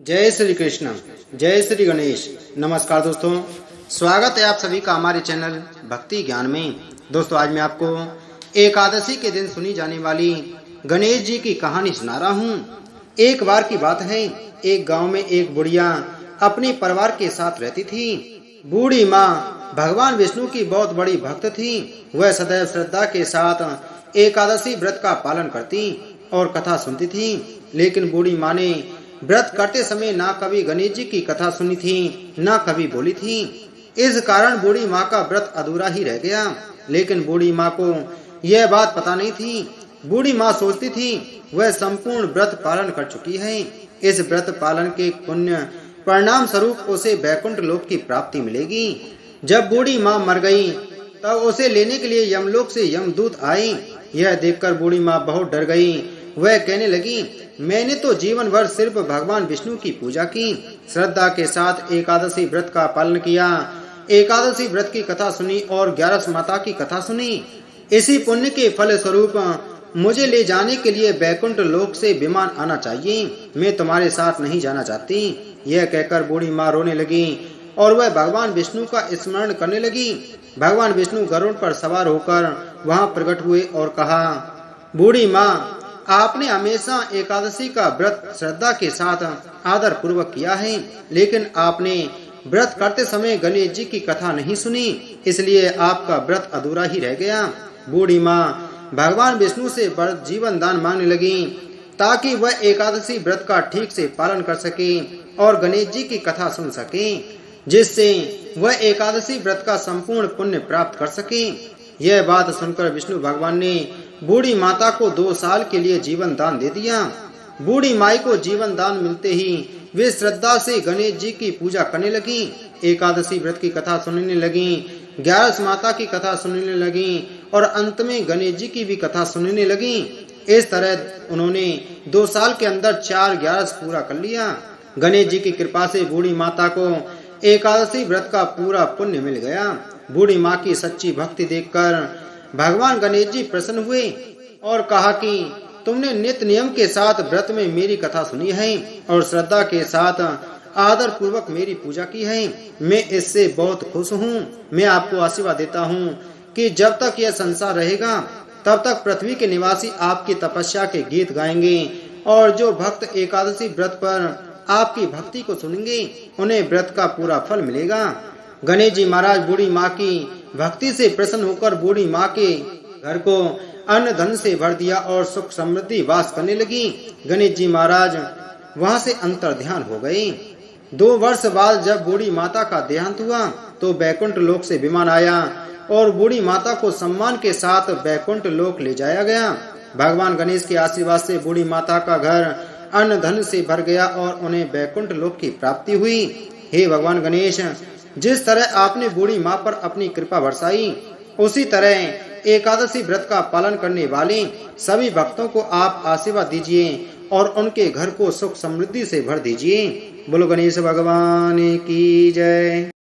जय श्री कृष्ण, जय श्री गणेश। नमस्कार दोस्तों, स्वागत है आप सभी का हमारे चैनल भक्ति ज्ञान में। दोस्तों, आज मैं आपको एकादशी के दिन सुनी जाने वाली गणेश जी की कहानी सुना रहा हूँ। एक बार की बात है, एक गांव में एक बुढ़िया अपने परिवार के साथ रहती थी। बूढ़ी माँ भगवान विष्णु की बहुत बड़ी भक्त थी। वह सदैव श्रद्धा के साथ एकादशी व्रत का पालन करती और कथा सुनती थी। लेकिन बूढ़ी माँ ने व्रत करते समय ना कभी गणेश जी की कथा सुनी थी, ना कभी बोली थी। इस कारण बूढ़ी माँ का व्रत अधूरा ही रह गया। लेकिन बूढ़ी माँ को यह बात पता नहीं थी। बूढ़ी माँ सोचती थी वह संपूर्ण व्रत पालन कर चुकी है। इस व्रत पालन के पुण्य परिणाम स्वरूप उसे वैकुंठ लोक की प्राप्ति मिलेगी। जब बूढ़ी माँ मर गई तब उसे लेने के लिए यमलोक से यमदूत आए। यह देखकर बूढ़ी माँ बहुत डर गई। वह कहने लगी, मैंने तो जीवन भर सिर्फ भगवान विष्णु की पूजा की, श्रद्धा के साथ एकादशी व्रत का पालन किया, एकादशी व्रत की कथा सुनी और 11 माता की कथा सुनी। इसी पुण्य के फल स्वरूप मुझे ले जाने के लिए वैकुंठ लोक से विमान आना चाहिए। मैं तुम्हारे साथ नहीं जाना चाहती। यह कहकर बूढ़ी माँ रोने लगी और वह भगवान विष्णु का स्मरण करने लगी। भगवान विष्णु गरुड़ पर सवार होकर वहां प्रकट हुए और कहा, बूढ़ी माँ, आपने हमेशा एकादशी का व्रत श्रद्धा के साथ आदर पूर्वक किया है, लेकिन आपने व्रत करते समय गणेश जी की कथा नहीं सुनी, इसलिए आपका व्रत अधूरा ही रह गया। बूढ़ी माँ भगवान विष्णु से जीवन दान मांगने लगी ताकि वह एकादशी व्रत का ठीक से पालन कर सके और गणेश जी की कथा सुन सके, जिससे वह एकादशी व्रत का संपूर्ण पुण्य प्राप्त कर सके। यह बात सुनकर विष्णु भगवान ने बूढ़ी माता को 2 साल के लिए जीवन दान दे दिया। बूढ़ी माई को जीवन दान मिलते ही वे श्रद्धा से गणेश जी की पूजा करने लगी, एकादशी व्रत की कथा सुनने लगी, 11 माता की कथा सुनने लगी और अंत में गणेश जी की भी कथा सुनने लगी। इस तरह उन्होंने 2 साल के अंदर 4 11 पूरा कर लिया। गणेश जी की कृपा से बूढ़ी माता को एकादशी व्रत का पूरा पुण्य मिल गया। बूढ़ी माँ की सच्ची भक्ति देखकर भगवान गणेश जी प्रसन्न हुए और कहा कि तुमने नित्य नियम के साथ व्रत में मेरी कथा सुनी है और श्रद्धा के साथ आदर पूर्वक मेरी पूजा की है। मैं इससे बहुत खुश हूँ। मैं आपको आशीर्वाद देता हूँ कि जब तक यह संसार रहेगा तब तक पृथ्वी के निवासी आपकी तपस्या के गीत गाएंगे और जो भक्त एकादशी व्रत पर आपकी भक्ति को सुनेंगे उन्हें व्रत का पूरा फल मिलेगा। गणेश जी महाराज बूढ़ी माँ की भक्ति से प्रसन्न होकर बूढ़ी माँ के घर को अन्न धन से भर दिया और सुख समृद्धि वास करने लगी। गणेश जी महाराज वहां से अंतर ध्यान हो गए। 2 वर्ष बाद जब बूढ़ी माता का देहांत हुआ तो वैकुंठ लोक से विमान आया और बूढ़ी माता को सम्मान के साथ वैकुंठ लोक ले जाया गया। भगवान गणेश के आशीर्वाद से बूढ़ी माता का घर अन्न धन से भर गया और उन्हें वैकुंठ लोक की प्राप्ति हुई। हे भगवान गणेश, जिस तरह आपने बूढ़ी माँ पर अपनी कृपा बरसाई, उसी तरह एकादशी व्रत का पालन करने वाले सभी भक्तों को आप आशीर्वाद दीजिए और उनके घर को सुख समृद्धि से भर दीजिए। बोलो गणेश भगवान की जय।